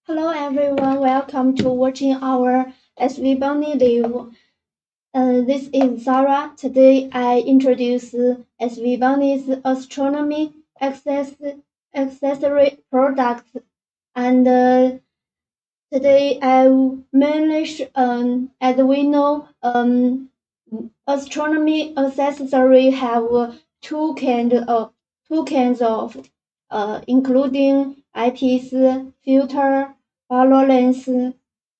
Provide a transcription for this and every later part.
Hello everyone, welcome to watching our Svbony live. This is Sarah. Today I introduce Svbony's astronomy accessory products, and today I mainly, as we know, astronomy accessory have two kinds of including eyepiece, filter, follow lens,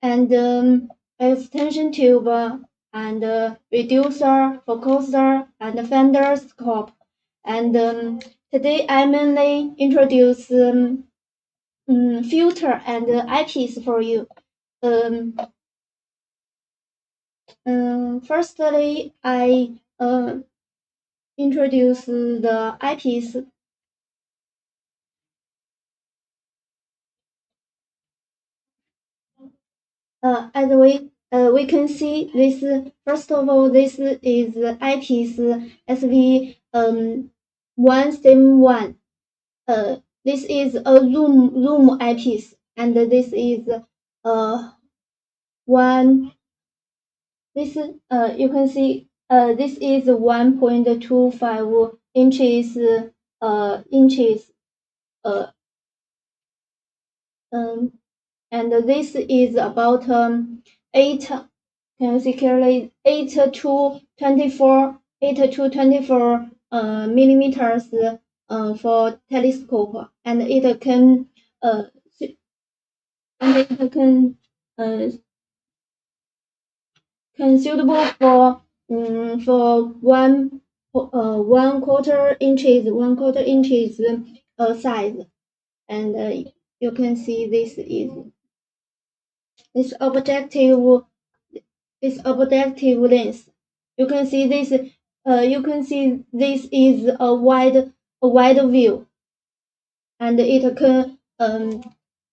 and extension tube, and reducer, focuser, and fender scope. And today I mainly introduce filter and eyepiece for you. Firstly, I introduce the eyepiece. As we can see, this first of all, this is eyepiece SV 171. This is a zoom eyepiece, and this is one. This you can see this is 1.25 inches and this is about 8. Can you see clearly? 8 to 24 millimeters for telescope, and it can suitable for 1/4 inches size, and you can see this objective lens. You can see this. This is a wide view, and it can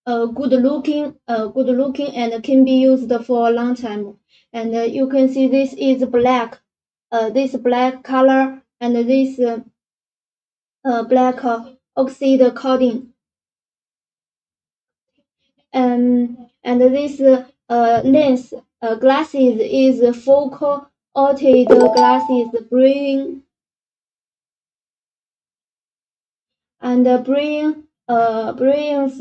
good looking and can be used for a long time. And you can see this is black, this black color, and this black oxide coating. And this lens glasses is focal outed glasses, bring brings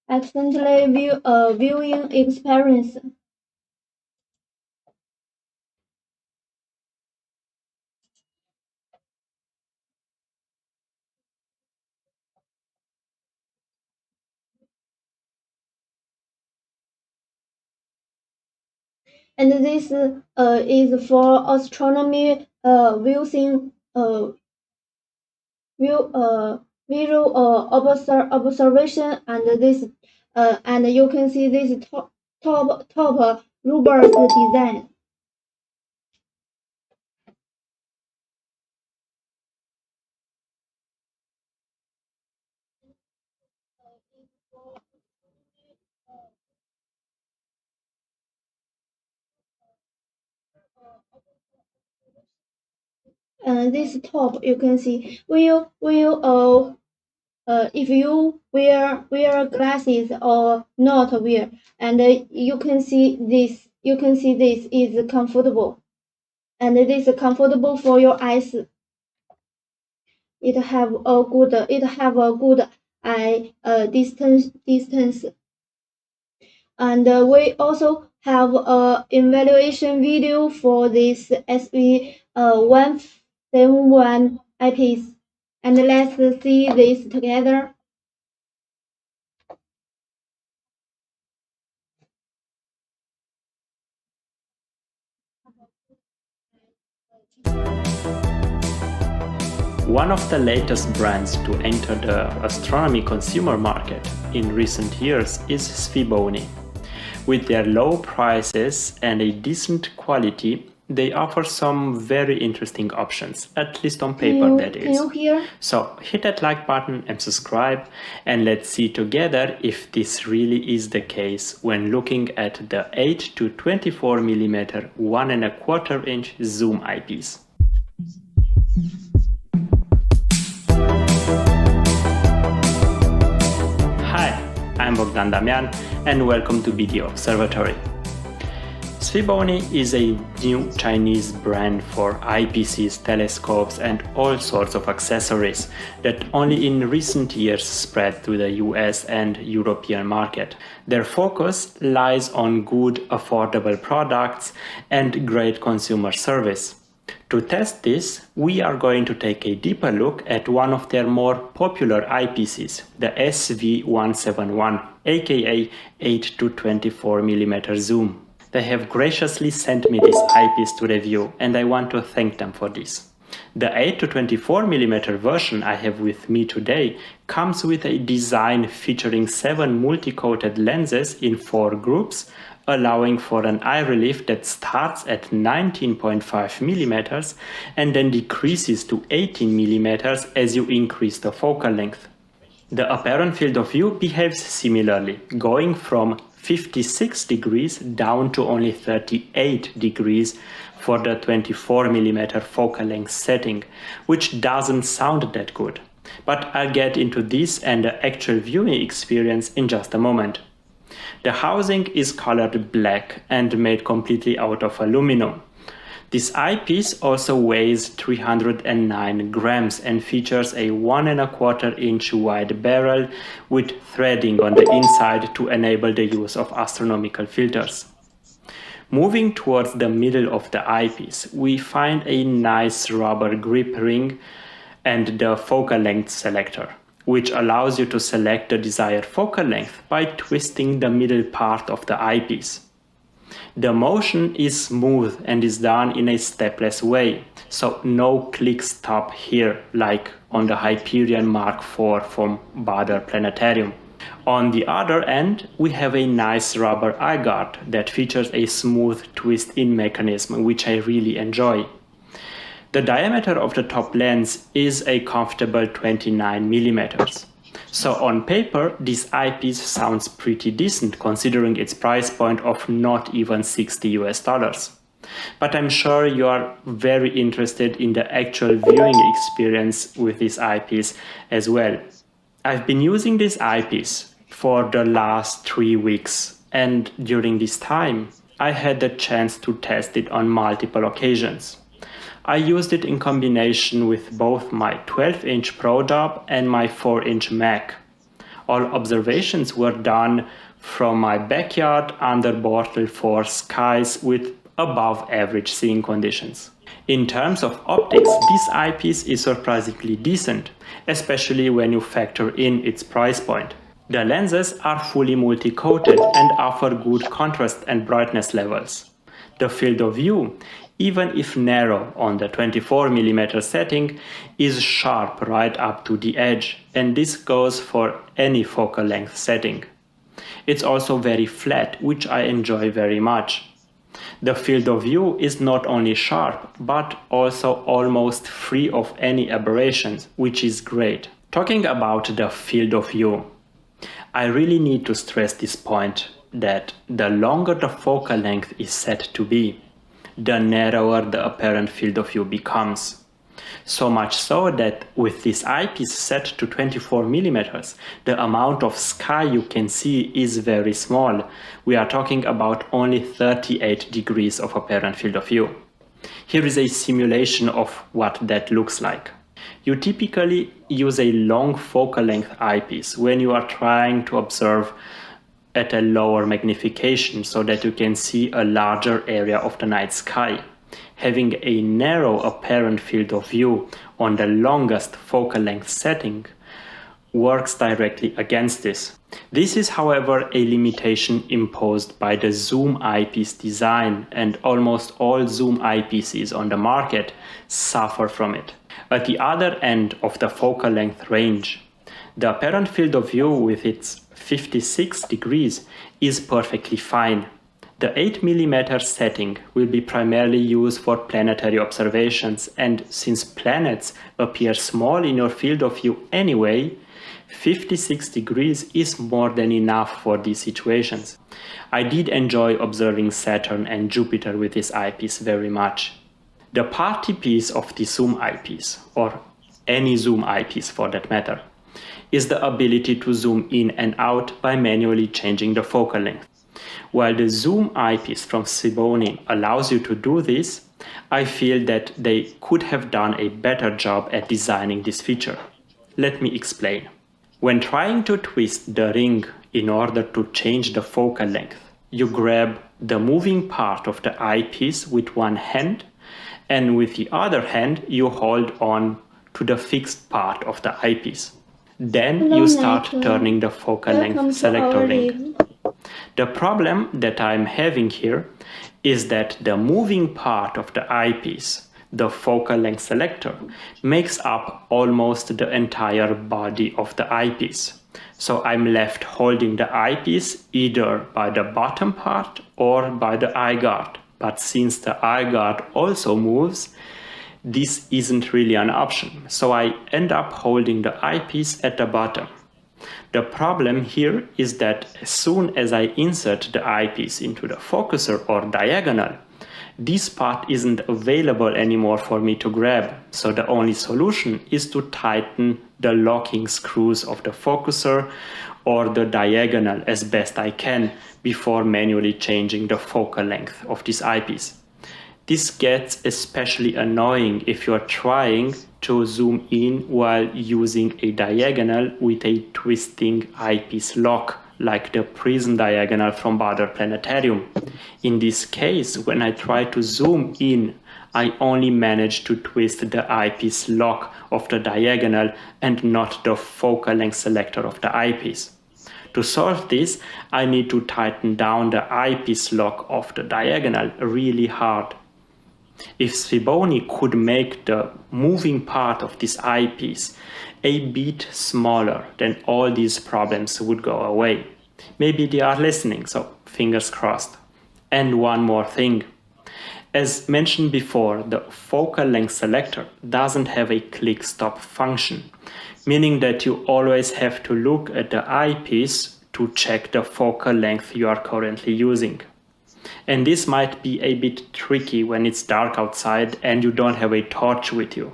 excellently viewing experience. And this is for astronomy using visual observation, and this and you can see this top rubbers design. This top you can see when you if you wear glasses or not wear, and you can see this is comfortable, and it is comfortable for your eyes. It have a good eye distance, and we also have a evaluation video for this SV 171 eyepiece, and let's see this together. One of the latest brands to enter the astronomy consumer market in recent years is Svbony. With their low prices and a decent quality, they offer some very interesting options, at least on paper that is. Can you hear? So hit that like button and subscribe, and let's see together if this really is the case when looking at the 8 to 24 mm 1¼ inch zoom eyepiece. Hi, I'm Bogdan Damian and welcome to Video Observatory. Svbony is a new Chinese brand for eyepieces, telescopes and all sorts of accessories that only in recent years spread to the US and European market. Their focus lies on good, affordable products and great consumer service. To test this, we are going to take a deeper look at one of their more popular eyepieces, the SV171, aka 8 to 24 mm zoom. They have graciously sent me this eyepiece to review, and I want to thank them for this. The 8 to 24 mm version I have with me today comes with a design featuring 7 multi-coated lenses in 4 groups, allowing for an eye relief that starts at 19.5 mm and then decreases to 18 mm as you increase the focal length. The apparent field of view behaves similarly, going from 56 degrees down to only 38 degrees for the 24 mm focal length setting, which doesn't sound that good. But I'll get into this and the actual viewing experience in just a moment. The housing is colored black and made completely out of aluminum. This eyepiece also weighs 309 grams and features a 1¼ inch wide barrel with threading on the inside to enable the use of astronomical filters. Moving towards the middle of the eyepiece, we find a nice rubber grip ring and the focal length selector, which allows you to select the desired focal length by twisting the middle part of the eyepiece. The motion is smooth and is done in a stepless way, so no click stop here like on the Hyperion Mark IV from Bader Planetarium. On the other end, we have a nice rubber eye guard that features a smooth twist-in mechanism, which I really enjoy. The diameter of the top lens is a comfortable 29 mm. So on paper, this eyepiece sounds pretty decent considering its price point of not even $60 US. But I'm sure you are very interested in the actual viewing experience with this eyepiece as well. I've been using this eyepiece for the last 3 weeks, and during this time, I had the chance to test it on multiple occasions. I used it in combination with both my 12-inch ProDub and my 4-inch Mac. All observations were done from my backyard under Bortle 4 skies with above average seeing conditions. In terms of optics, this eyepiece is surprisingly decent, especially when you factor in its price point. The lenses are fully multi-coated and offer good contrast and brightness levels. The field of view, even if narrow on the 24 mm setting, is sharp right up to the edge, and this goes for any focal length setting. It's also very flat, which I enjoy very much. The field of view is not only sharp, but also almost free of any aberrations, which is great. Talking about the field of view, I really need to stress this point that the longer the focal length is set to be, the narrower the apparent field of view becomes. So much so that with this eyepiece set to 24 mm, the amount of sky you can see is very small. We are talking about only 38 degrees of apparent field of view. Here is a simulation of what that looks like. You typically use a long focal length eyepiece when you are trying to observe at a lower magnification so that you can see a larger area of the night sky. Having a narrow apparent field of view on the longest focal length setting works directly against this. This is, however, a limitation imposed by the zoom eyepiece design, and almost all zoom eyepieces on the market suffer from it. At the other end of the focal length range, the apparent field of view with its 56 degrees is perfectly fine. The 8mm setting will be primarily used for planetary observations, and since planets appear small in your field of view anyway, 56 degrees is more than enough for these situations. I did enjoy observing Saturn and Jupiter with this eyepiece very much. The party piece of the zoom eyepiece, or any zoom eyepiece for that matter, is the ability to zoom in and out by manually changing the focal length. While the zoom eyepiece from Svbony allows you to do this, I feel that they could have done a better job at designing this feature. Let me explain. When trying to twist the ring in order to change the focal length, you grab the moving part of the eyepiece with one hand, and with the other hand you hold on to the fixed part of the eyepiece. Then you start turning the focal length selector ring. The problem that I'm having here is that the moving part of the eyepiece, the focal length selector, makes up almost the entire body of the eyepiece. So I'm left holding the eyepiece either by the bottom part or by the eye guard. But since the eye guard also moves, this isn't really an option. So I end up holding the eyepiece at the bottom. The problem here is that as soon as I insert the eyepiece into the focuser or diagonal, this part isn't available anymore for me to grab. So the only solution is to tighten the locking screws of the focuser or the diagonal as best I can before manually changing the focal length of this eyepiece. This gets especially annoying if you're trying to zoom in while using a diagonal with a twisting eyepiece lock, like the prism diagonal from Bader Planetarium. In this case, when I try to zoom in, I only manage to twist the eyepiece lock of the diagonal and not the focal length selector of the eyepiece. To solve this, I need to tighten down the eyepiece lock of the diagonal really hard. If Svbony could make the moving part of this eyepiece a bit smaller, then all these problems would go away. Maybe they are listening, so fingers crossed. And one more thing. As mentioned before, the focal length selector doesn't have a click-stop function, meaning that you always have to look at the eyepiece to check the focal length you are currently using. And this might be a bit tricky when it's dark outside and you don't have a torch with you.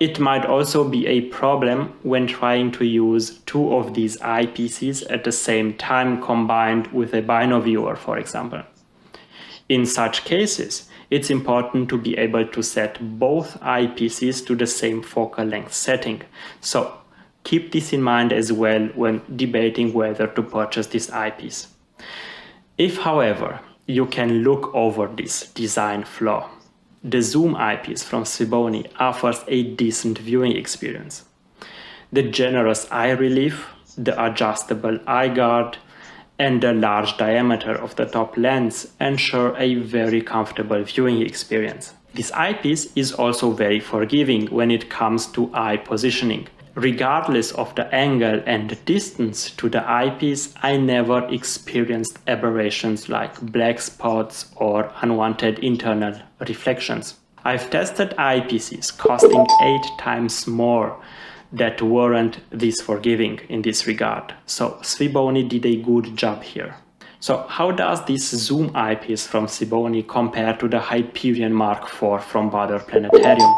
It might also be a problem when trying to use two of these eyepieces at the same time combined with a bino viewer, for example. In such cases, it's important to be able to set both eyepieces to the same focal length setting. So keep this in mind as well when debating whether to purchase this eyepiece. If, however, you can look over this design flaw, the zoom eyepiece from Svbony offers a decent viewing experience. The generous eye relief, the adjustable eye guard, and the large diameter of the top lens ensure a very comfortable viewing experience. This eyepiece is also very forgiving when it comes to eye positioning. Regardless of the angle and distance to the eyepiece, I never experienced aberrations like black spots or unwanted internal reflections. I've tested eyepieces costing 8 times more that weren't this forgiving in this regard. So Svbony did a good job here. So how does this zoom eyepiece from Svbony compare to the Hyperion Mark IV from Bader Planetarium?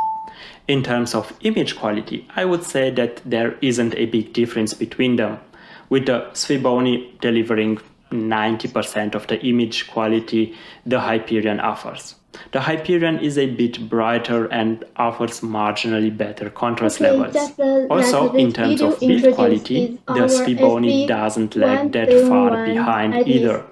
In terms of image quality, I would say that there isn't a big difference between them, with the Svbony delivering 90% of the image quality the Hyperion offers. The Hyperion is a bit brighter and offers marginally better contrast levels. Also, in terms of build quality, the Svbony doesn't lag that far behind either.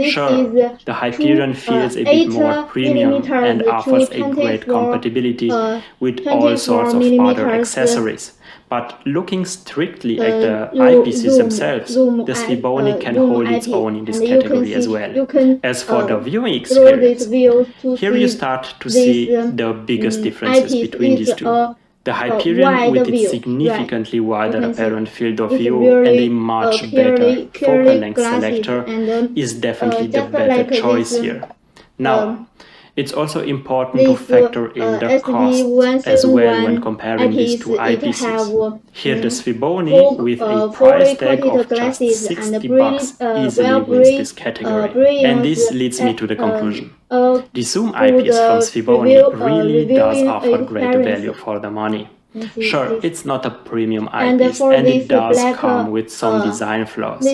Sure, the Hyperion feels a bit more premium and offers a great compatibility with all sorts of other accessories. But looking strictly at the eyepieces themselves, the Svbony can hold its own in this category as well. As for the viewing experience, here you start to see the biggest differences between these two. The Hyperion, with its significantly wider apparent field of view and a much better focal length selector, is definitely the better choice here. Now, it's also important to factor in the cost as well when comparing these two eyepieces. Here the Svbony, with a price tag of just $60, easily wins this category. And this leads me to the conclusion. The zoom eyepiece from Svbony really does offer great value for the money. Sure, it's not a premium eyepiece and it does come with some design flaws,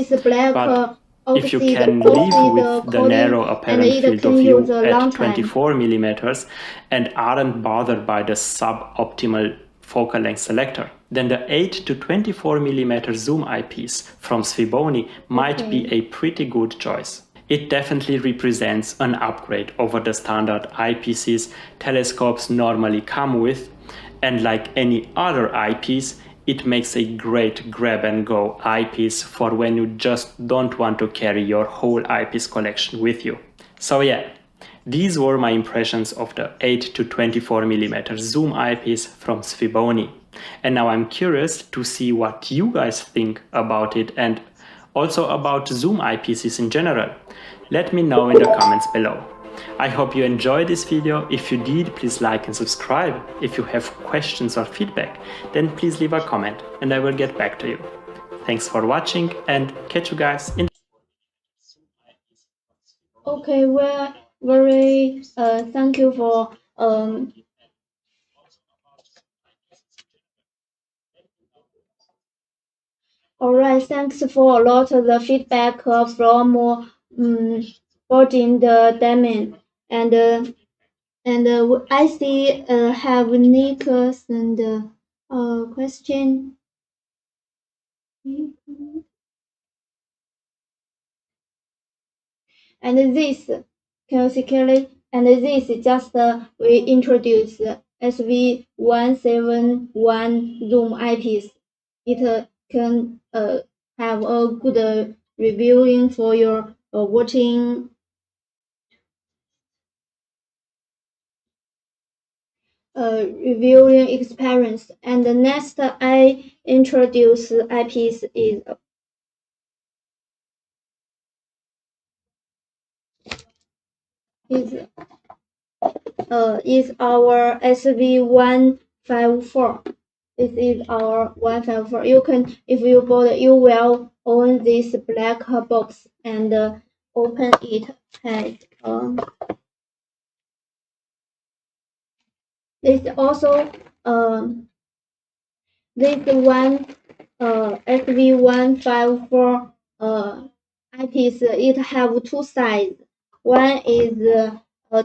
but if you can live with the narrow apparent field of view at 24mm and aren't bothered by the suboptimal focal length selector, then the 8 to 24mm zoom eyepiece from Svbony might be a pretty good choice. It definitely represents an upgrade over the standard eyepieces telescopes normally come with, and like any other eyepiece, it makes a great grab-and-go eyepiece for when you just don't want to carry your whole eyepiece collection with you. So yeah, these were my impressions of the 8 to 24mm zoom eyepiece from Svbony. And now I'm curious to see what you guys think about it and also about zoom eyepieces in general. Let me know in the comments below. I hope you enjoyed this video. If you did, please like and subscribe. If you have questions or feedback, then please leave a comment and I will get back to you. Thanks for watching and catch you guys in. Okay, well, very thank you for Alright, thanks for a lot of the feedback from Bodin the Damon and I see have Nick and question. And this can you see clearly? And this just we introduce SV171 zoom eyepiece. It can have a good reviewing for your watching reviewing experience. And the next I introduce eyepiece is our SV154. This is our 154. You can, if you bought it, you will own this black box and open it. This also this one SV154 eyepiece. It have two sides. One is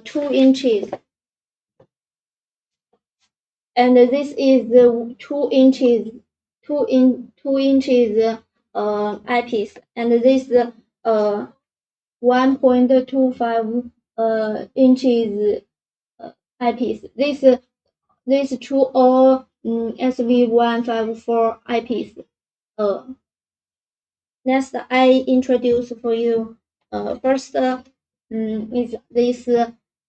2 inches. And this is the 2 inches, 2 inches eyepiece, and this 1.25 inches eyepiece. This two all SV154 eyepiece. Next, I introduce for you. First, is this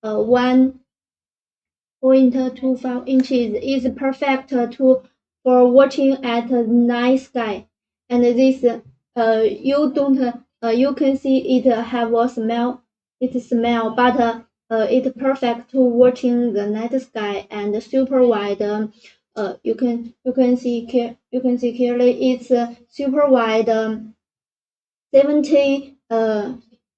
1.25 inches is perfect for watching at night sky. And this you can see it have a smell. It smell, but it's perfect to watching the night sky and super wide. You can see clearly it's super wide. 70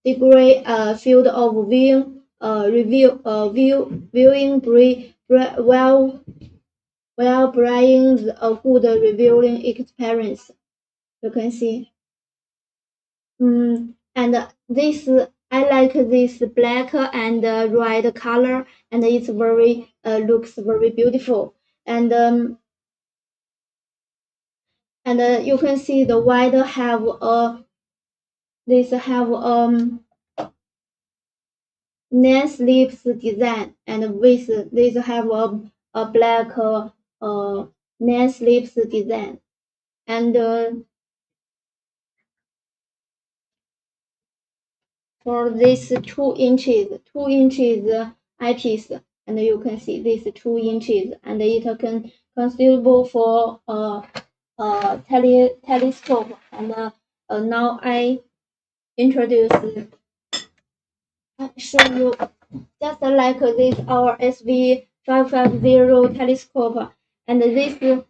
degree field of view. Viewing while bringing a good reviewing experience. You can see. And this I like this black and red color, and it's very looks very beautiful. And you can see the white have this have nice lips design, and with this have a black nice lips design, and for this 2 inches eyepiece, and you can see this 2 inches, and it can suitable for telescope. And now I introduce show you just like this our SV550 telescope, and this you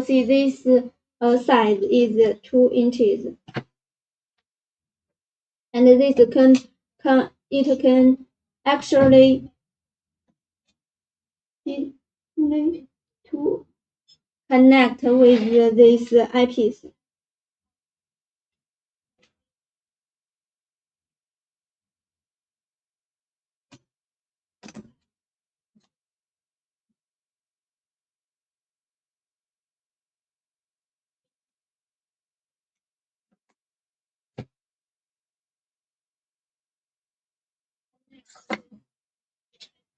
see this size is 2 inches, and this can actually to connect with this eyepiece.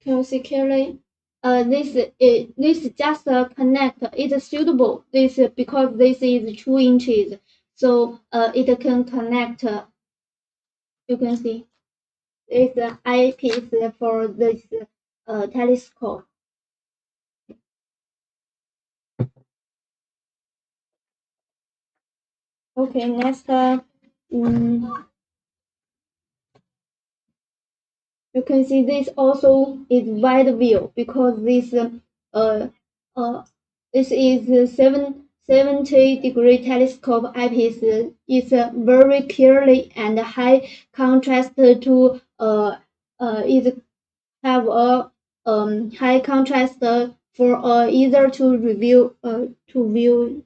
Can you see clearly? This just connect. It's suitable. This because this is 2 inches, so it can connect. You can see it's an eyepiece for this telescope. Okay, next. You can see this also is wide view because this this is 70-degree telescope eyepiece is very clearly and high contrast to is have a high contrast for either to review to view.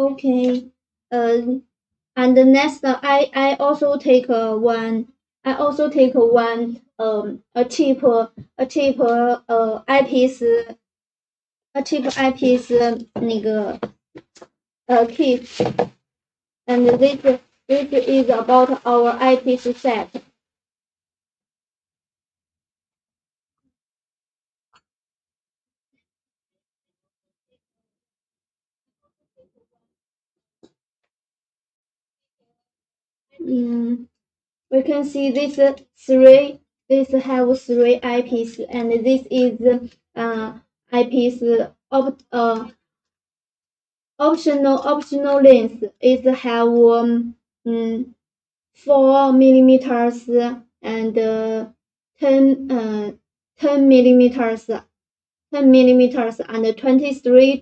Okay, and the next I also take one. I also take one a cheap eyepiece那个kit, and this is about our eyepiece set. We can see this have 3 eyepiece, and this is eyepiece optional lens is have 4 millimeters and 10 millimeters and 23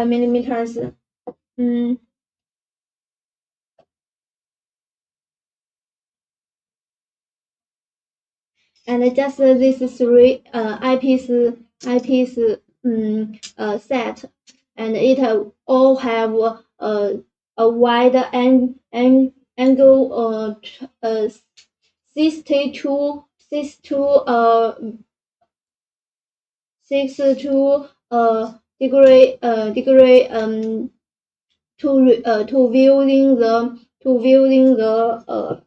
millimeters. And just this 3 eyepiece set, and it all have a wide angle 62 degree to viewing the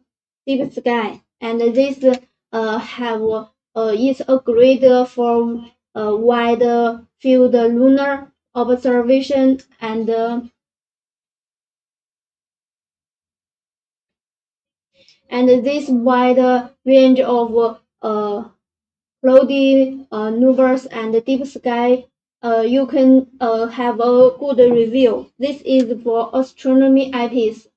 deep sky, and this have is a great for wide field lunar observation, and this wide range of cloudy numbers and deep sky, you can have a good review. This is for astronomy eyepiece.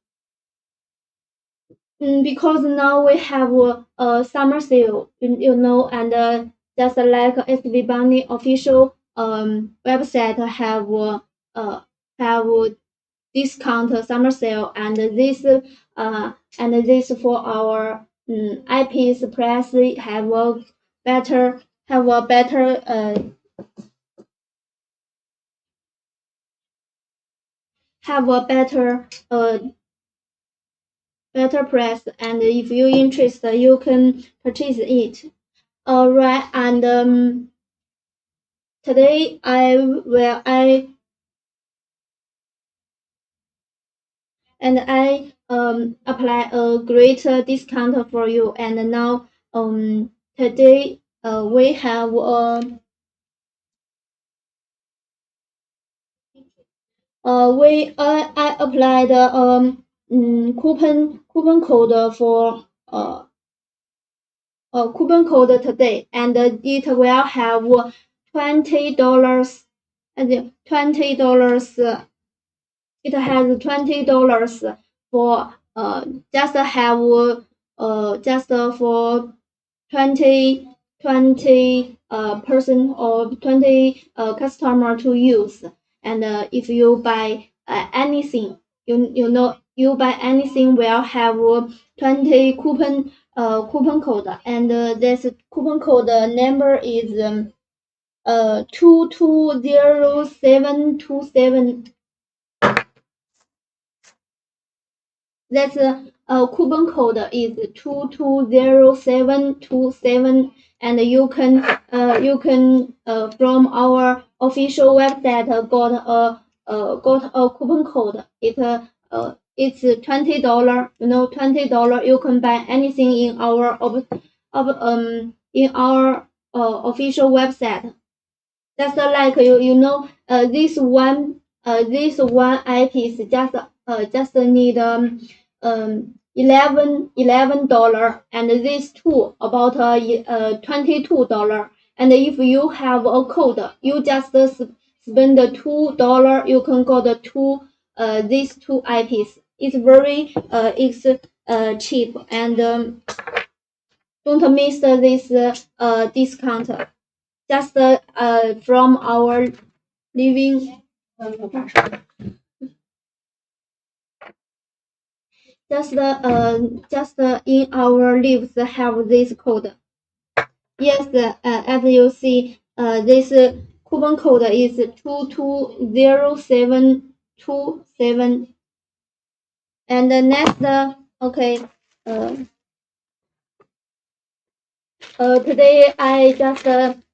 Because now we have a summer sale, you know, and just like Svbony official website have discount summer sale, and this for our eyepiece price have a better better price, and if you interested, you can purchase it. Alright, and today I apply a great discount for you, and now today we have I applied coupon code for coupon code today, and it will have $20 and $20. It has $20 for just have just for 20 person or 20 customer to use. And if you buy anything, you buy anything will have 20 coupon code, and this coupon code number is 220727. That's coupon code is 220727, and you can from our official website got a coupon code. It's $20. $20. You can buy anything in our official website. Just like this one eyepiece just need $11, and these two about $22. And if you have a code, you just spend $2. You can go to these two eyepiece. It's very cheap, and don't miss this discount. Just from our living. Just in our lives have this code. Yes, as you see, this coupon code is 220727. And the next, okay, today I just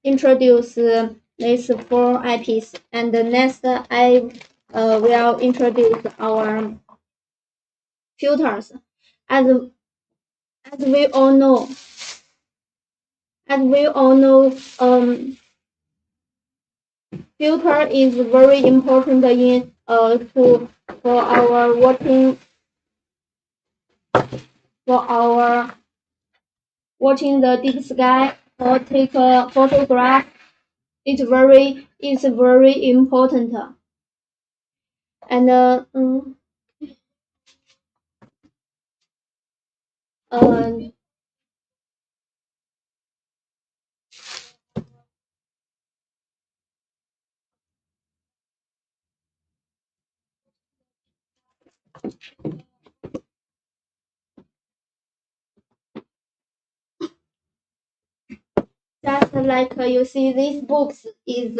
introduce this 4 eyepiece, and the next I will introduce our filters. As we all know, filter is very important in for our watching the deep sky or take a photograph. It's very important. And just like you see, this box is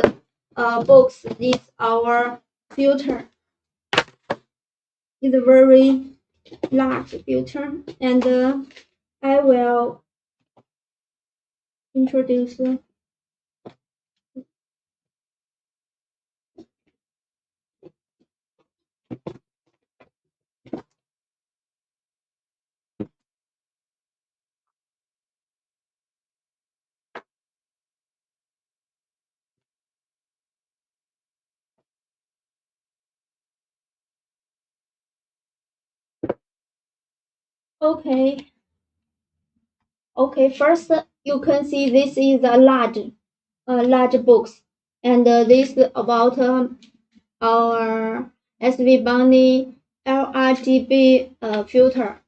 our filter. It's a very large filter, and I will introduce. Okay. First you can see this is a large box, and this about our Svbony RGB filter.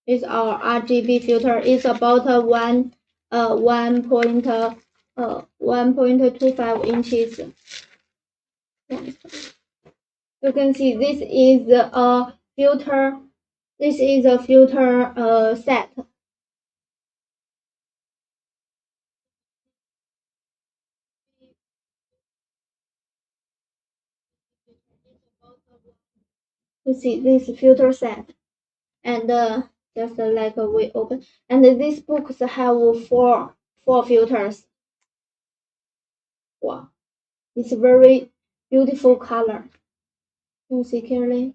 Is our RGB filter is about 1.25 inches. You can see this is a filter. This is a filter set. You see this filter set, and just like we open, and these books have four filters. Wow, it's very beautiful color. You see clearly.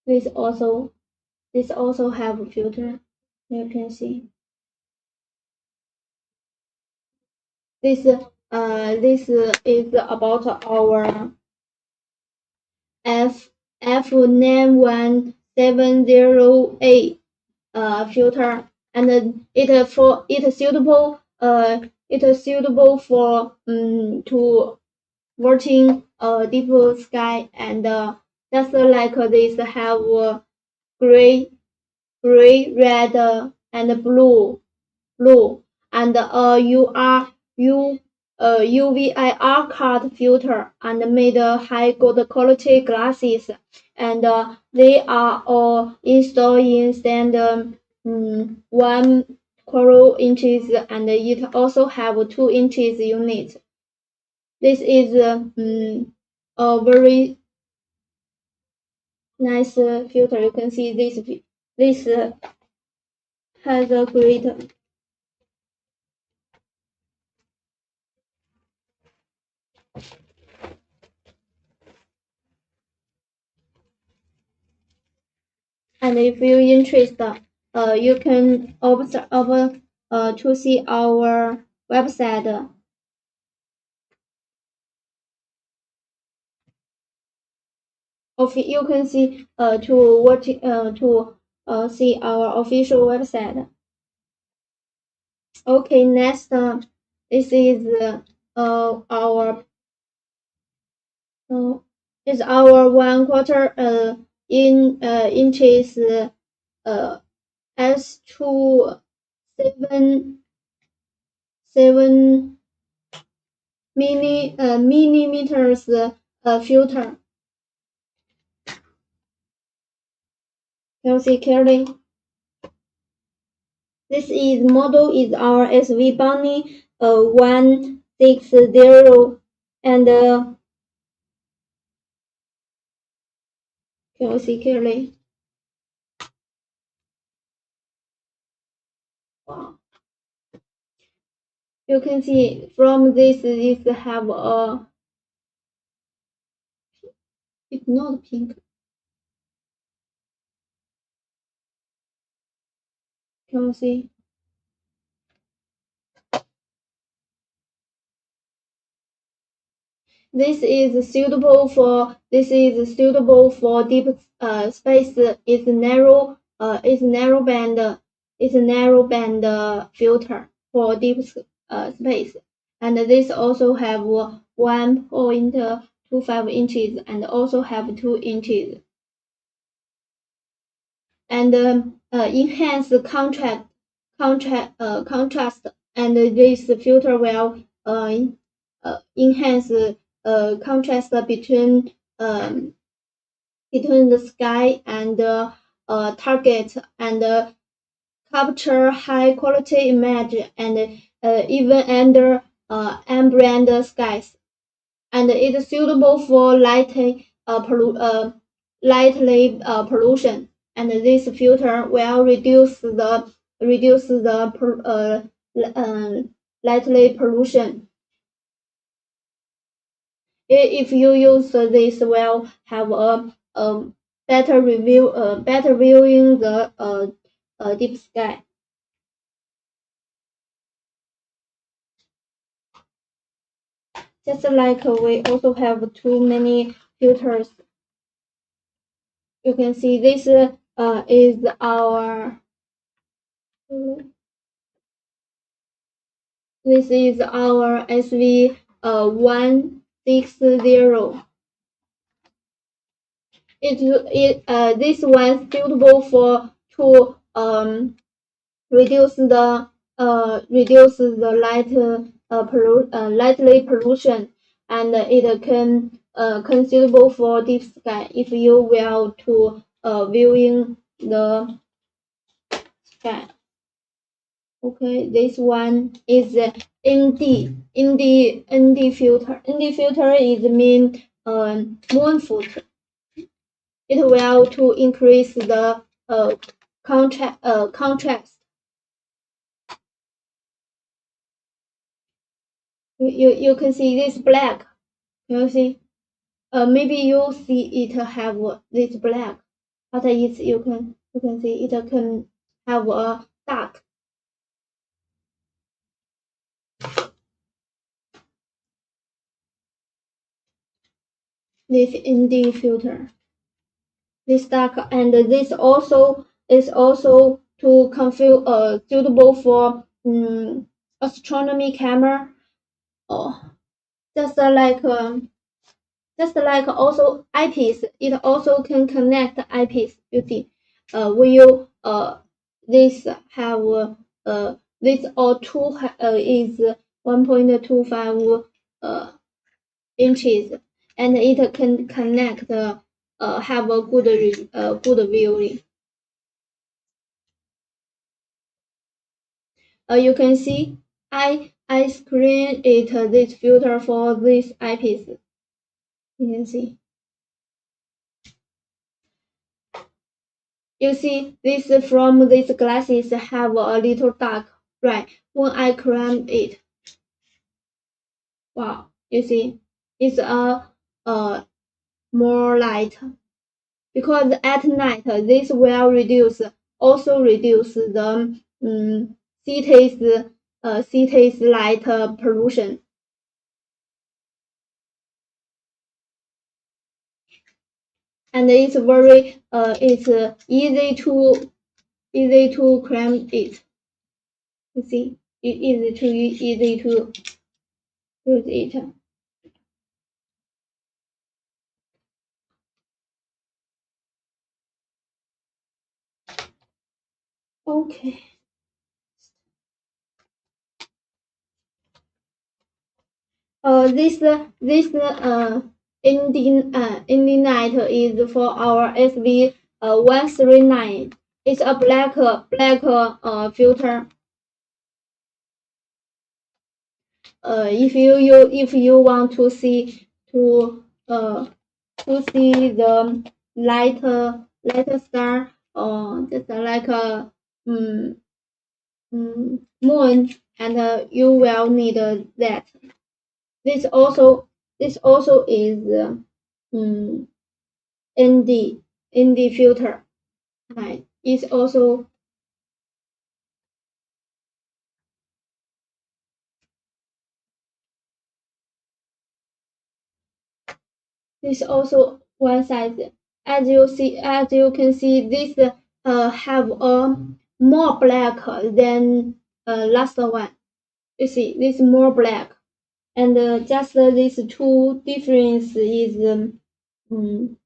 This also have a filter. You can see. this is about our F91708 filter, and it suitable for to watching deep sky, and just like this have gray, red, and blue, and UVIR card filter, and made high good quality glasses, and they are all installed in standard 1 inches, and it also have 2 inches unit. This is a very nice filter. You can see this has a great. And if you're interested, you can observe to see our website. You can see to see our official website. Okay, next, this is our is our 1/4 inches S2 7 millimeters filter. You see clearly. This model is our Svbony 160, and can you see clearly? Wow. You can see from this have a, it's not pink. Can you see? This is suitable for deep space. It's narrowband filter for deep space, and this also have 1.25 inches and also have 2 inches, and enhance contrast, and this filter will enhance contrast between the sky and target, and capture high quality image, and even under ambient skies, and it is suitable for lightly pollution, and this filter will reduce the lightly pollution. If you use this, will have a better viewing the deep sky. Just like we also have too many filters. You can see this is our SV 160. This one suitable for to reduce the lightly pollution, and it can suitable for deep sky if you will to viewing the sky. Okay, this one is ND filter. ND filter is mean moon filter. It will to increase the contrast. You can see this black. You see, maybe you see it have this black, but it's you can see it can have a dark. this ND filter. This dark, and this also is also to configure suitable for astronomy camera. Oh, just like also eyepiece, it also can connect eyepiece. You see, when you this have this or two is 1.25 inches, and it can connect have a good viewing. You can see I screen it this filter for this eyepiece. You can see. You see, this from these glasses have a little dark, right? When I climb it, wow, you see, it's more light. Because at night, this will also reduce the city's light pollution. And it's very it's easy to climb it. You see, it is easy to use it. Okay. This ending night is for our SV 139. It's a black filter. If you want to see the light star, just like a moon, and you will need that. This also is ND filter. Right. It's also one size. As you can see, this have a more black than last one. You see, this more black, and just these two difference is two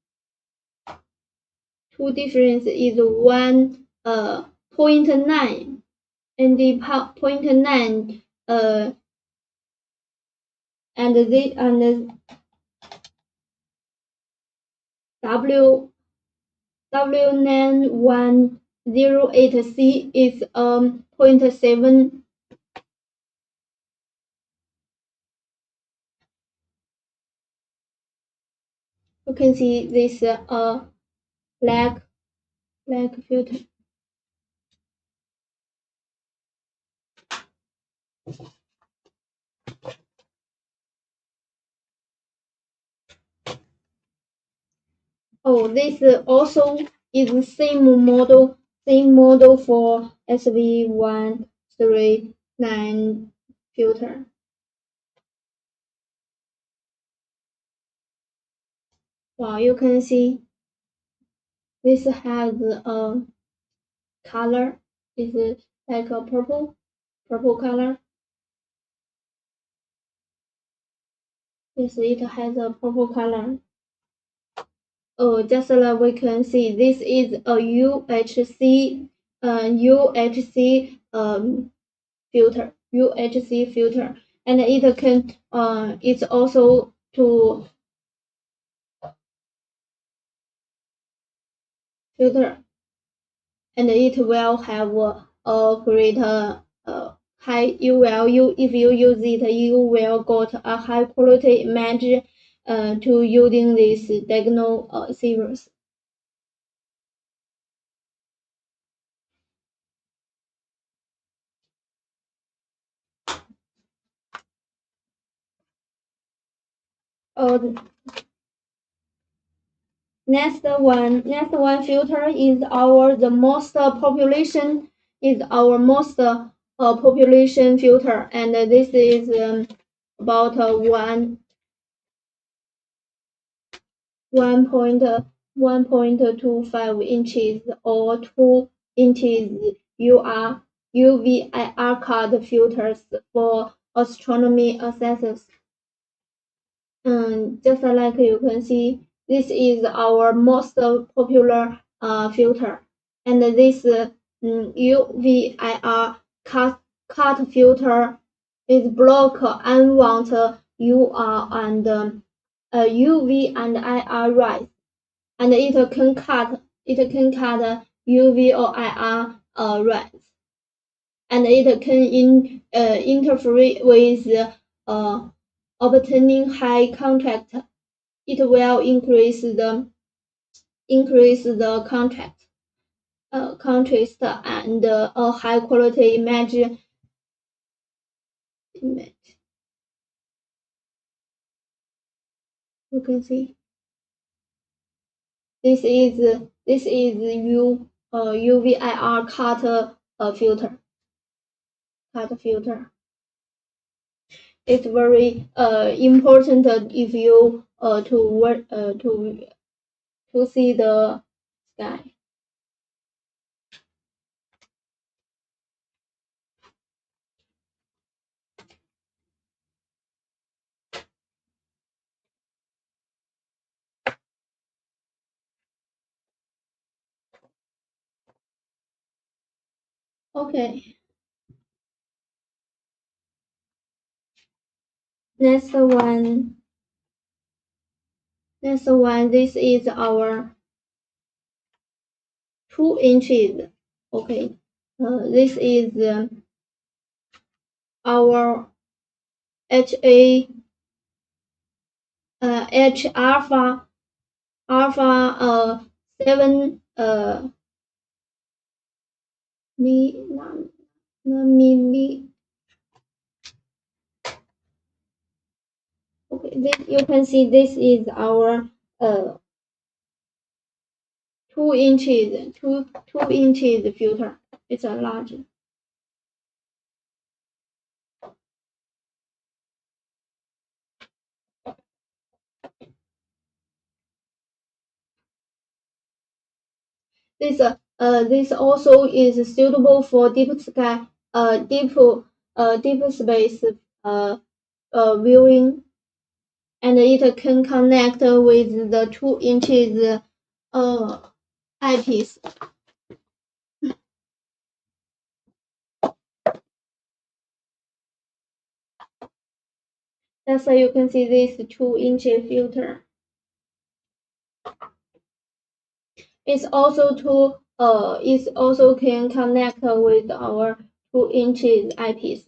difference is 1.9 and the 0.9 and the W9108C is 0.7. You can see this black filter. Oh, this also is the same model for SV139 filter. Wow, you can see this has a color. Is like a purple color. Yes, it has a purple color. Oh, just like we can see, this is a UHC filter, and it can it's also to filter, and it will have a greater high. If you use it, you will get a high quality image to using this diagonal series. Next one filter is our most population filter, and this is about 1.25 inches or 2 inches UV-IR card filters for astronomy accessories. Just like you can see, this is our most popular filter, and this UV-IR cut filter is block unwanted UR and UV and IR rays, and it can cut UV or IR rays, and it can interfere with obtaining high contrast. It will increase the contrast and a high quality image. You can see this is UV-IR cut filter. It's very important if you to see the sky. Okay. Next one. This is our 2 inches. Okay. This is our H alpha 7 milli. Okay, you can see this is our 2 inches filter. It's a large. This also is suitable for deep sky, deep space viewing, and it can connect with the 2 inches eyepiece. That's why you can see this 2 inches filter. It's also can connect with our 2 inches eyepiece.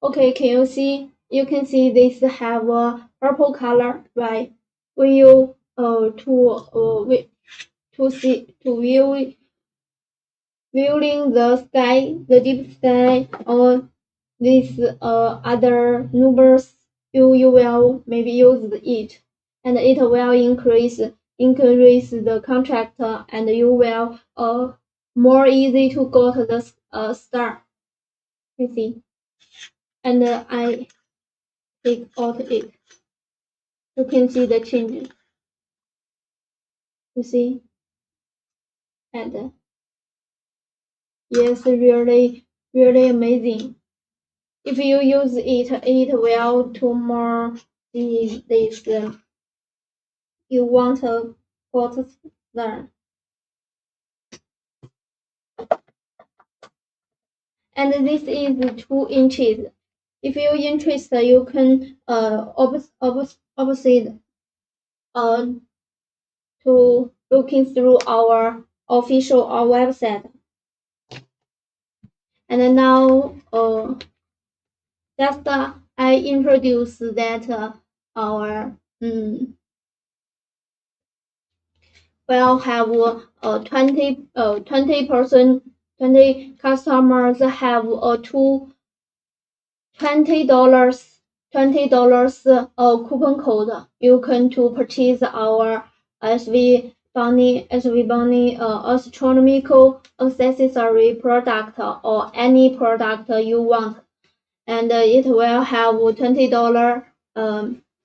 Okay, can you see? You can see this have a purple color, right? When you viewing the sky, the deep sky, or these other numbers, you will maybe use it, and it will increase the contrast, and you will more easy to go to the star. You see, and I take out it. You can see the changes. You see, and yes, really amazing. If you use it, it will to more this you want to put there. And this is 2 inches. If you're interested, you can opposite to looking through our official website. And now just I introduce that our will have 20 customers have a $20 coupon code. You can to purchase our Svbony Astronomical accessory product or any product you want, and it will have $20.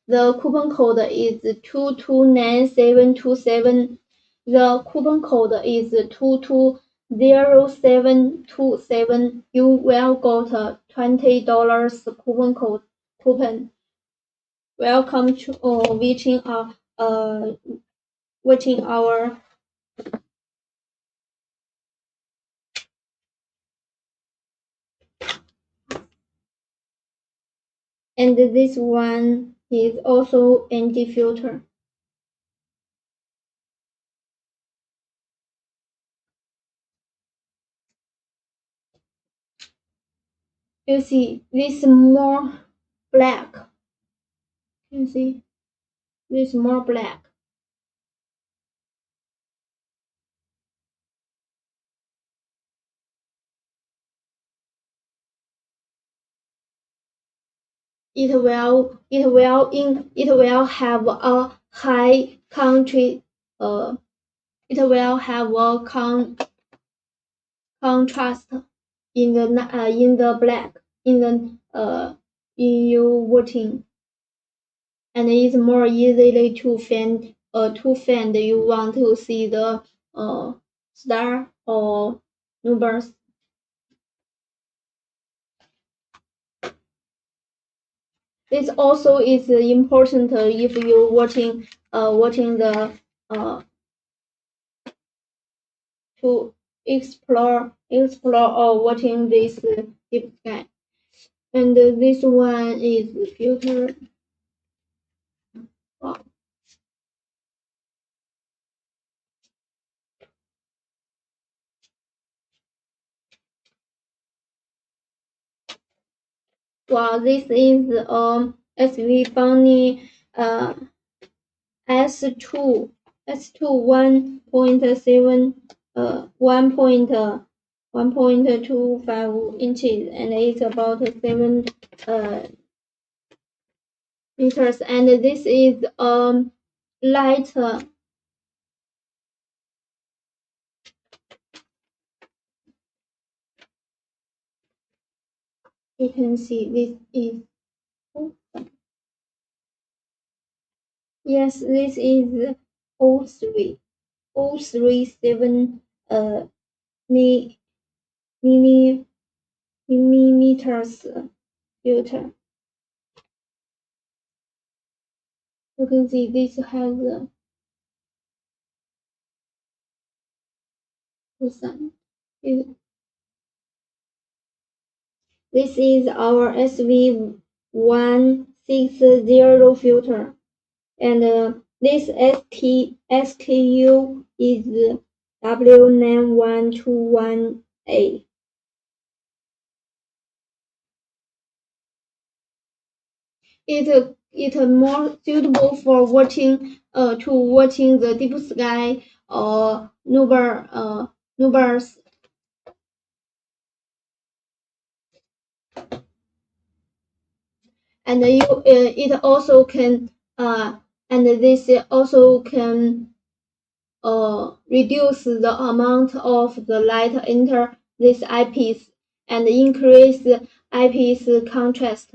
The coupon code is 229727. The coupon code is 220727. You will get $20 coupon. Welcome to watching our and this one is also anti-filter. You see, this more black. You see, this more black. It will have a high contrast. It will have a contrast in the black in you watching, and it's more easily to find you want to see the star or numbers. This also is important if you watching the to explore or watching this deep sky. And this one is filter. Wow. Wow, this is Svbony S2 1.7 1.25 inches, and it's about 7 meters, and this is light. You can see this is yes, this is 037 millimeters filter. You can see this has percent. This is our SV160 filter, and this SKU is W9121A. It more suitable for watching the deep sky or numbers. And it also can and this also can reduce the amount of the light enter this eyepiece and increase eyepiece contrast.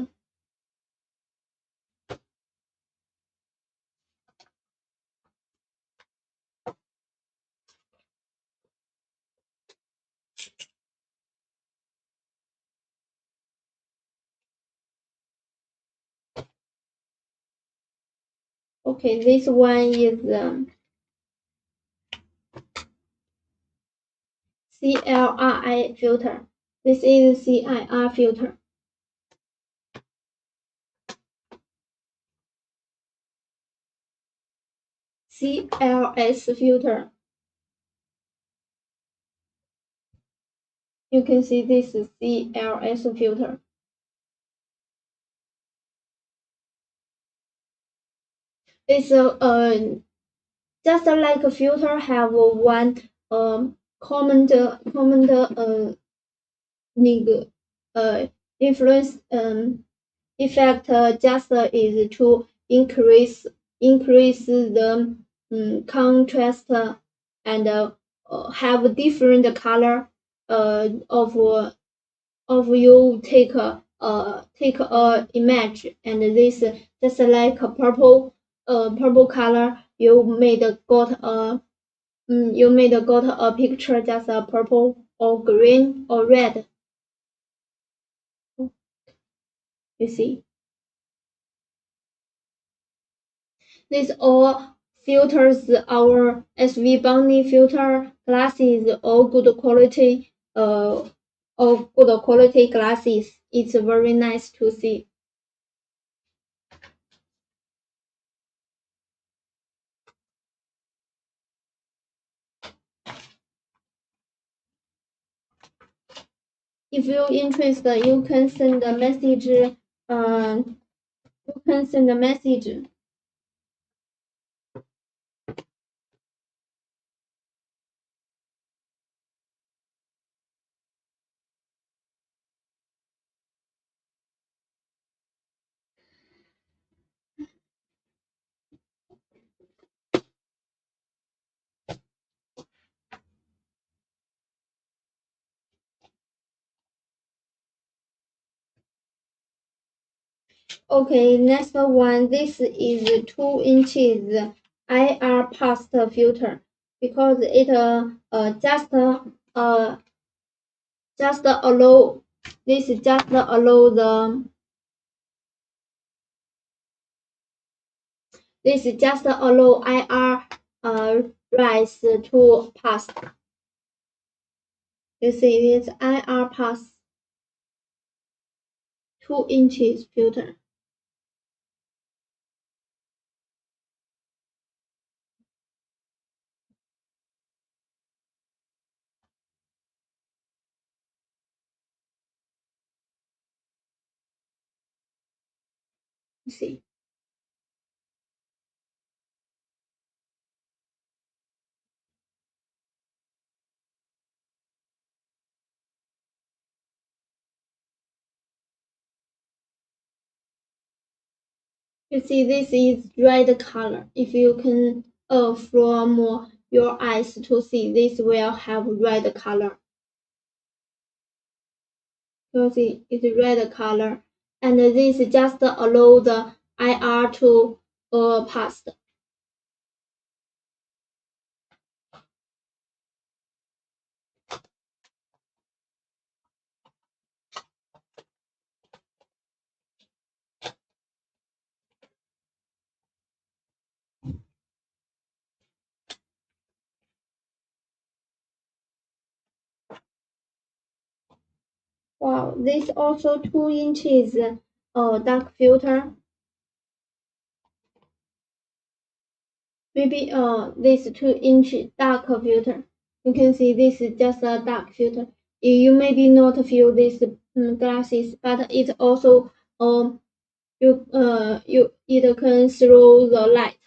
Okay, this one is CLRI filter. This is CIR filter. CLS filter. You can see this is CLS filter. It's just like a filter have one common influence effect just is to increase the contrast and have different color of you take a image, and this just like a purple color you made got a picture just a purple or green or red. You see, this all filters our Svbony filter glasses, all good quality of good quality glasses. It's very nice to see. If you're interested, you can send a message. You can send a message. Okay, next one. This is 2 inches IR past filter because it just allow this just allow the this just allow IR rays to pass. You see, it's IR pass 2 inches filter. You see. You see, this is red color. If you can from your eyes to see, this will have red color. You see, it's red color, and this just allow the IR to pass. Wow, this also 2 inches dark filter. Maybe this 2-inch dark filter. You can see this is just a dark filter. You maybe not feel this glasses, but it also it can throw the light.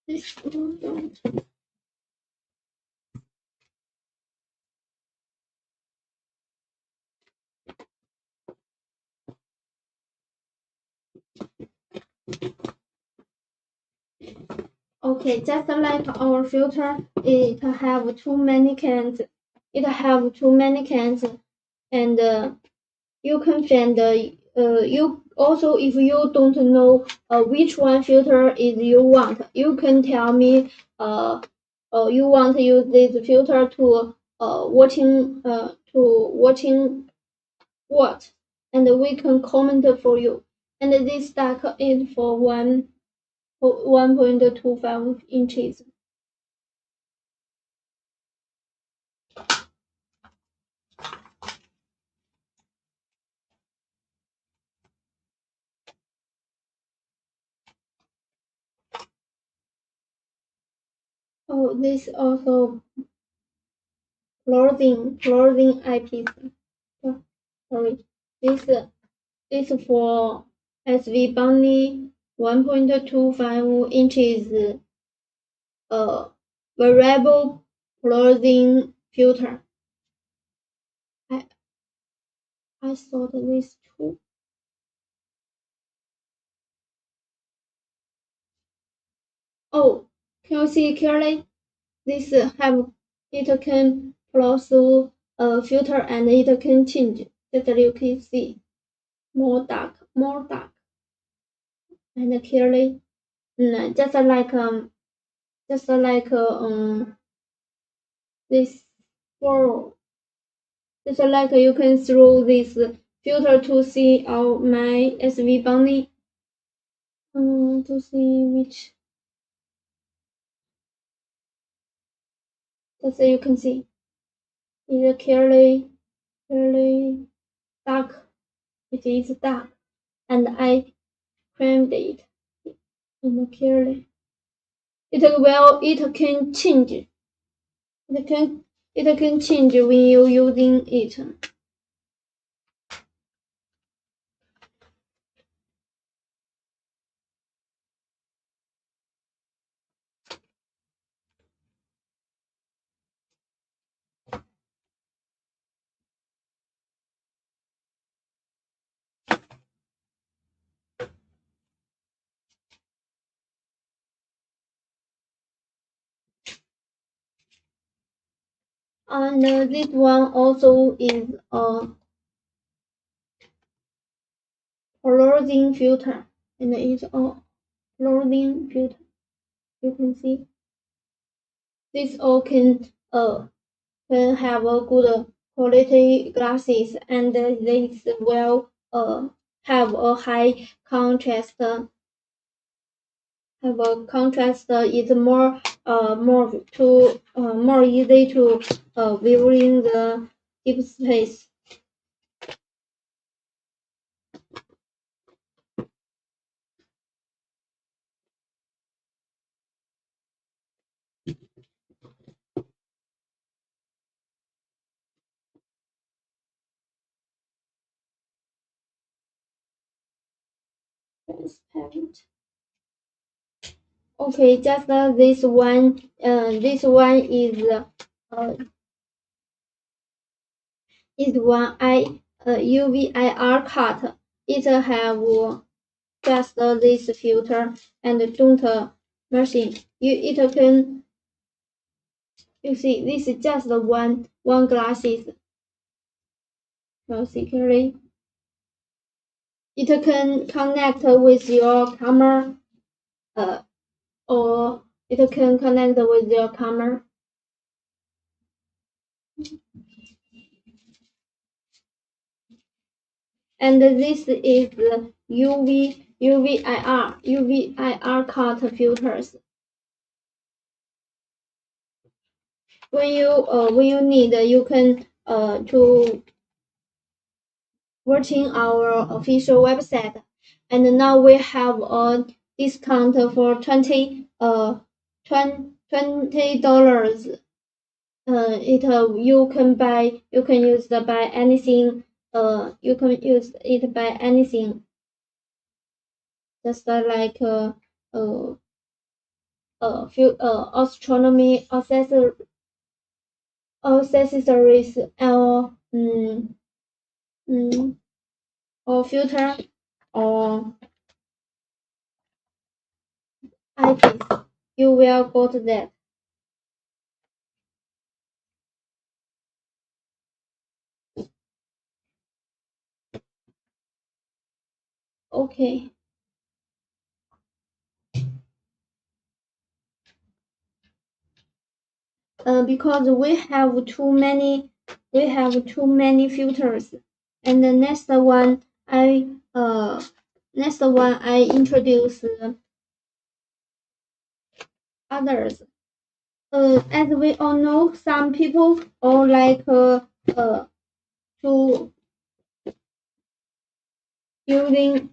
This one. Okay, just like our filter, it have too many cans. It have too many cans, and you can find you also if you don't know which one filter is you want, you can tell me you want to use this filter to watching what, and we can comment for you. And this stack is for 1.25 inches. Oh, this also Polarizing eyepiece. Sorry, this for Svbony 1.25 inches variable Polarizing filter. I thought this too. Oh, can you see clearly? This have it can flow through a filter and it can change. Just you can see more dark, and clearly. Just like this for just like you can through this filter to see our my Svbony. To see which. Just you can see it clearly dark. It is dark, and I framed it and clearly. It can change. It can change when you using it. And this one also is a Polarizing filter, and it's a Polarizing filter. You can see this all can have a good quality glasses, and this will have a high contrast. Have a contrast is more more easy to viewing the deep space. Transparent. Okay, just this one. This one is one UVIR cut. It have just this filter and don't machine. It can. You see, this is just one glasses. Basically, it can connect with your camera, or it can connect with your camera. And this is the UVIR cut filters. When you need, you can to watching our official website. And now we have a discount for $20. You can use the buy anything. You can use it by anything. Just like astronomy accessories or filter or eyepiece. You will got that. Okay. Because we have too many filters. And the next one I introduce others. As we all know, some people all like to using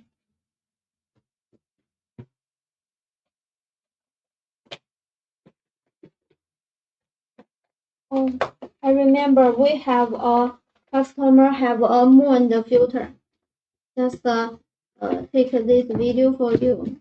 I remember remember we have a customer have a moon filter. Just take this video for you.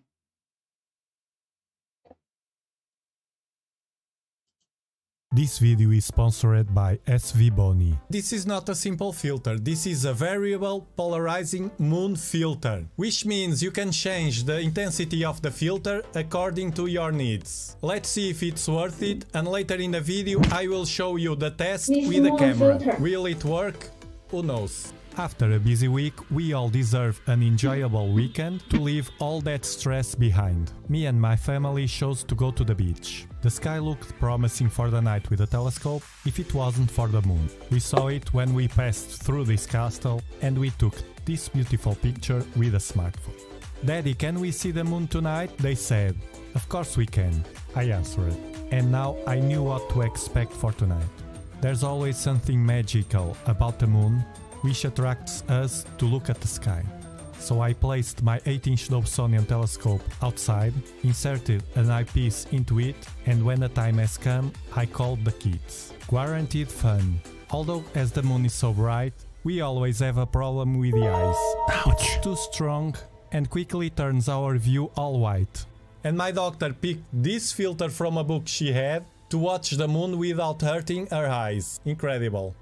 This video is sponsored by Svbony. This is not a simple filter, this is a variable polarizing moon filter, which means you can change the intensity of the filter according to your needs. Let's see if it's worth it, and later in the video I will show you the test with the camera. Filter. Will it work? Who knows? After a busy week, we all deserve an enjoyable weekend to leave all that stress behind. Me and my family chose to go to the beach. The sky looked promising for the night with a telescope if it wasn't for the moon. We saw it when we passed through this castle and we took this beautiful picture with a smartphone. "Daddy, can we see the moon tonight?" they said. "Of course we can," I answered. And now I knew what to expect for tonight. There's always something magical about the moon which attracts us to look at the sky. So I placed my 8-inch Dobsonian telescope outside, inserted an eyepiece into it, and when the time has come, I called the kids. Guaranteed fun. Although as the moon is so bright, we always have a problem with the eyes. Ouch. It's too strong and quickly turns our view all white. And my doctor picked this filter from a book she had to watch the moon without hurting her eyes. Incredible.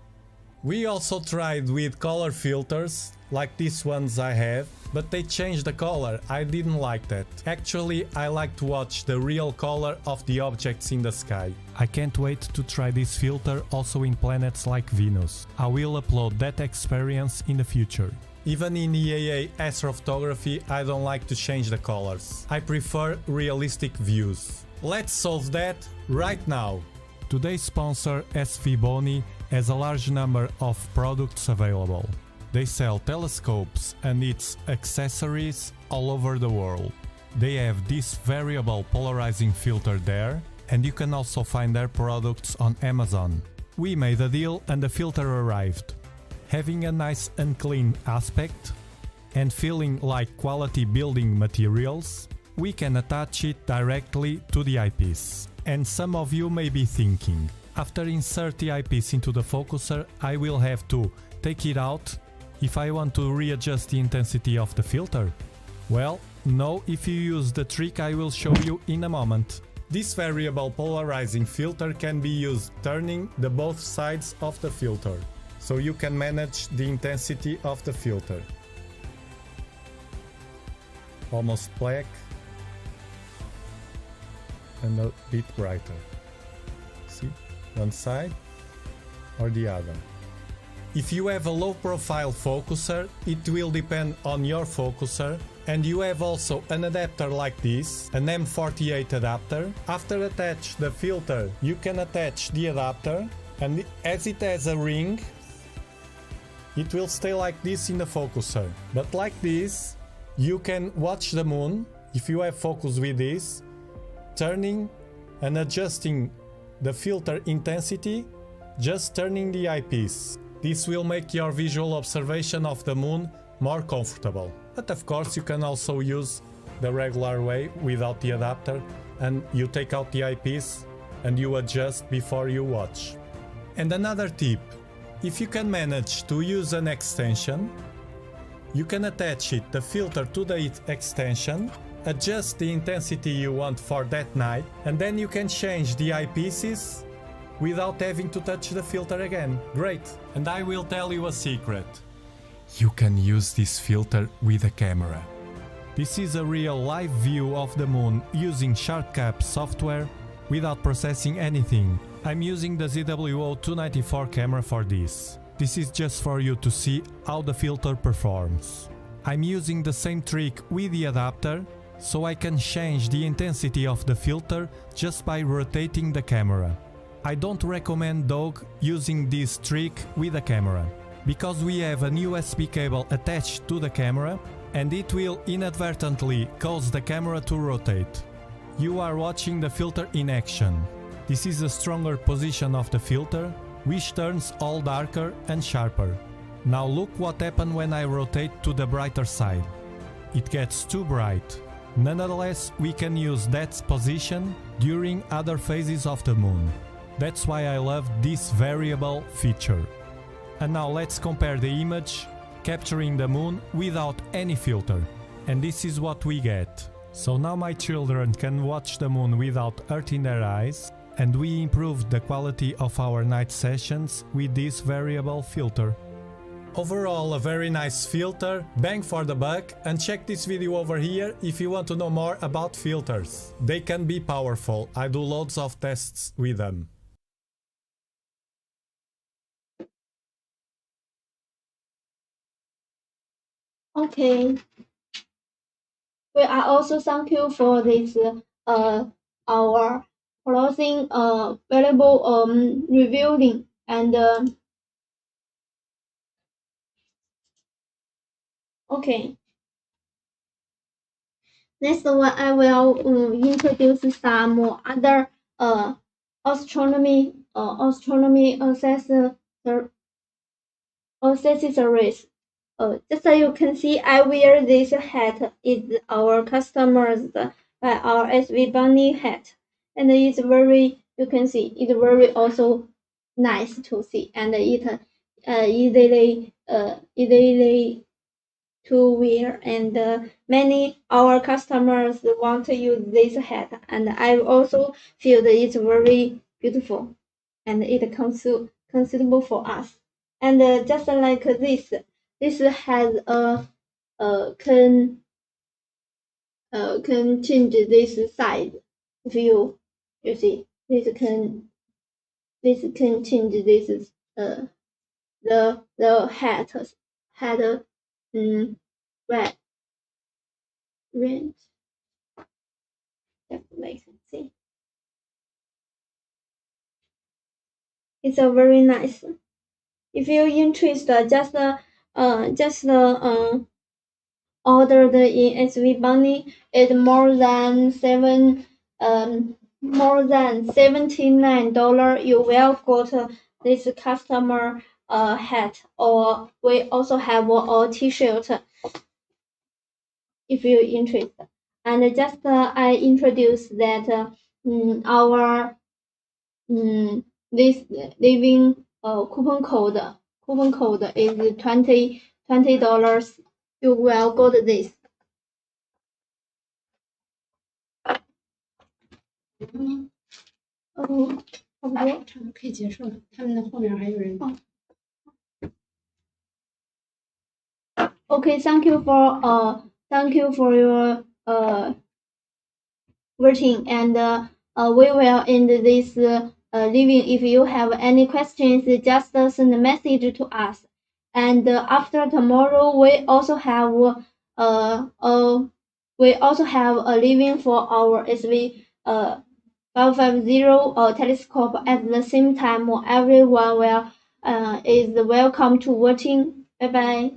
We also tried with color filters, like these ones I have, but they changed the color. I didn't like that. Actually, I like to watch the real color of the objects in the sky. I can't wait to try this filter also in planets like Venus. I will upload that experience in the future. Even in EAA astrophotography, I don't like to change the colors. I prefer realistic views. Let's solve that right now. Today's sponsor, Svbony, has a large number of products available. They sell telescopes and its accessories all over the world. They have this variable polarizing filter there, and you can also find their products on Amazon. We made a deal and the filter arrived. Having a nice and clean aspect and feeling like quality building materials, we can attach it directly to the eyepiece. And some of you may be thinking, after insert the eyepiece into the focuser, I will have to take it out if I want to readjust the intensity of the filter. Well, no, if you use the trick I will show you in a moment. This variable polarizing filter can be used turning the both sides of the filter, so you can manage the intensity of the filter. Almost black and a bit brighter. See? One side or the other. If you have a low profile focuser, it will depend on your focuser, and you have also an adapter like this, an M48 adapter. After attach the filter, you can attach the adapter, and as it has a ring, it will stay like this in the focuser. But like this, you can watch the moon, if you have focus with this, turning and adjusting the filter intensity, just turning the eyepiece. This will make your visual observation of the moon more comfortable. But of course you can also use the regular way without the adapter, and you take out the eyepiece and you adjust before you watch. And another tip, if you can manage to use an extension, you can attach the filter to the extension, adjust the intensity you want for that night, and then you can change the eyepieces without having to touch the filter again. Great! And I will tell you a secret. You can use this filter with a camera. This is a real live view of the moon using SharpCap software without processing anything. I'm using the ZWO-294 camera for this. This is just for you to see how the filter performs. I'm using the same trick with the adapter, so I can change the intensity of the filter just by rotating the camera. I don't recommend though using this trick with a camera, because we have an USB cable attached to the camera and it will inadvertently cause the camera to rotate. You are watching the filter in action. This is a stronger position of the filter, which turns all darker and sharper. Now look what happened when I rotate to the brighter side. It gets too bright. Nonetheless, we can use that position during other phases of the moon. That's why I love this variable feature. And now let's compare the image capturing the moon without any filter. And this is what we get. So now my children can watch the moon without hurting their eyes, and we improved the quality of our night sessions with this variable filter. Overall, a very nice filter, bang for the buck, and check this video over here if you want to know more about filters. They can be powerful, I do loads of tests with them. Okay. We are also thank you for this our closing valuable reviewing and okay. Next one I will introduce some other astronomy accessories. Just so you can see, I wear this hat. It's our customers by our Svbony hat, and it's very, you can see, it's very also nice to see, and it easily to wear, and many our customers want to use this hat, and I also feel that it's very beautiful, and it considerable for us. And just like this has can change this size. If you see, this can change this the hat red just like see. It's a very nice. If you're interested, just ordered in Svbony. It's more than $79. You will get this customer hat, or we also have a t-shirt if you're interested. And just I introduced that our this living coupon code is $20. You will get this. 差不多可以结束了。他们的后面还有人。Okay, thank you for your waiting, and we will end this living. If you have any questions, just send a message to us. And after tomorrow, we also have a living for our SV 550 telescope. At the same time, everyone will is welcome to watching. Bye bye.